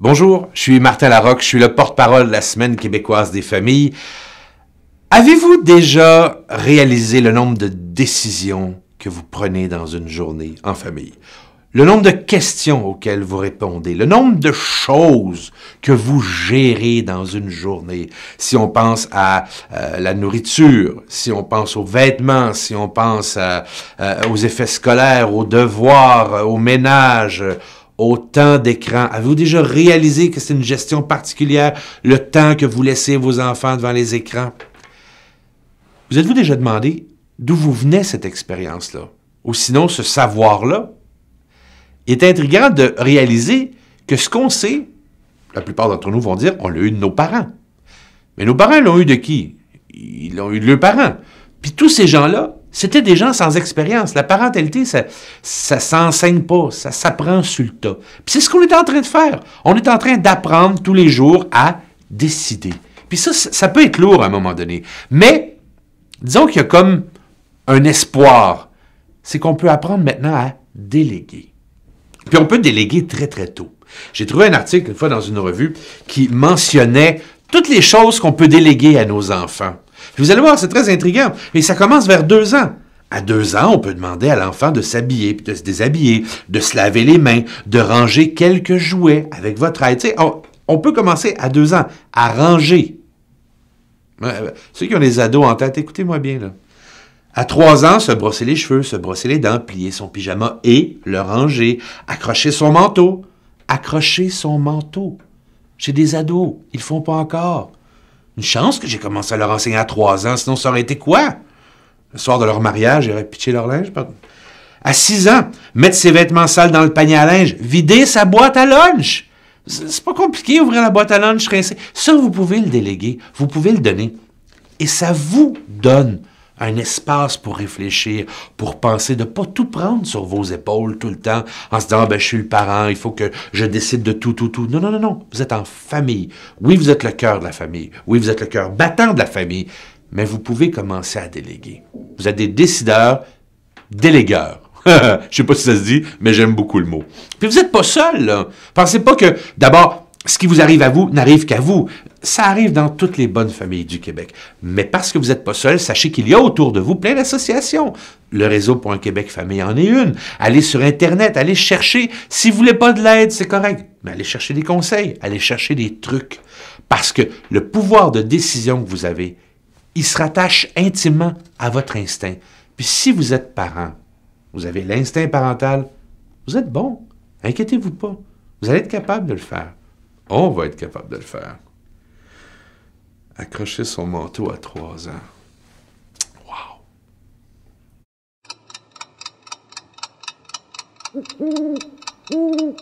Bonjour, je suis Martin Larocque, je suis le porte-parole de la Semaine québécoise des familles. Avez-vous déjà réalisé le nombre de décisions que vous prenez dans une journée en famille? Le nombre de questions auxquelles vous répondez, le nombre de choses que vous gérez dans une journée. Si on pense à la nourriture, si on pense aux vêtements, si on pense aux effets scolaires, aux devoirs, au ménage, au temps d'écran. Avez-vous déjà réalisé que c'est une gestion particulière, le temps que vous laissez vos enfants devant les écrans? Vous êtes-vous déjà demandé d'où vous venait cette expérience-là? Ou sinon, ce savoir-là? Il est intriguant de réaliser que ce qu'on sait, la plupart d'entre nous vont dire, on l'a eu de nos parents. Mais nos parents l'ont eu de qui? Ils l'ont eu de leurs parents. Puis tous ces gens-là, c'était des gens sans expérience. La parentalité, ça s'enseigne pas, ça s'apprend sur le tas. Puis c'est ce qu'on est en train de faire. On est en train d'apprendre tous les jours à décider. Puis ça peut être lourd à un moment donné. Mais, disons qu'il y a comme un espoir. C'est qu'on peut apprendre maintenant à déléguer. Puis on peut déléguer très, très tôt. J'ai trouvé un article une fois dans une revue qui mentionnait toutes les choses qu'on peut déléguer à nos enfants. Puis vous allez voir, c'est très intriguant. Et ça commence vers 2 ans. À 2 ans, on peut demander à l'enfant de s'habiller, puis de se déshabiller, de se laver les mains, de ranger quelques jouets avec votre aide. Tu sais, on peut commencer à 2 ans à ranger. Ceux qui ont des ados en tête, écoutez-moi bien, là. À 3 ans, se brosser les cheveux, se brosser les dents, plier son pyjama et le ranger, accrocher son manteau. Accrocher son manteau. J'ai des ados, ils le font pas encore. Une chance que j'ai commencé à leur enseigner à 3 ans, sinon ça aurait été quoi? Le soir de leur mariage, ils auraient pitché leur linge. À 6 ans, mettre ses vêtements sales dans le panier à linge, vider sa boîte à lunch. C'est pas compliqué, ouvrir la boîte à lunch, rincer. Ça, vous pouvez le déléguer, vous pouvez le donner. Et ça vous donne un espace pour réfléchir, pour penser, de ne pas tout prendre sur vos épaules tout le temps, en se disant, je suis le parent, il faut que je décide de tout. Non, non, non, non. Vous êtes en famille. Oui, vous êtes le cœur de la famille. Oui, vous êtes le cœur battant de la famille. Mais vous pouvez commencer à déléguer. Vous êtes des décideurs, délégueurs. Je ne sais pas si ça se dit, mais j'aime beaucoup le mot. Puis vous n'êtes pas seul, là. Pensez pas que, d'abord, ce qui vous arrive à vous n'arrive qu'à vous. Ça arrive dans toutes les bonnes familles du Québec. Mais parce que vous n'êtes pas seul, sachez qu'il y a autour de vous plein d'associations. Le réseau pour un Québec famille en est une. Allez sur Internet, allez chercher. Si vous voulez pas de l'aide, c'est correct. Mais allez chercher des conseils, allez chercher des trucs. Parce que le pouvoir de décision que vous avez, il se rattache intimement à votre instinct. Puis si vous êtes parent, vous avez l'instinct parental, vous êtes bon. Inquiétez-vous pas. Vous allez être capable de le faire. On va être capable de le faire. Accrocher son manteau à 3 ans. Wow!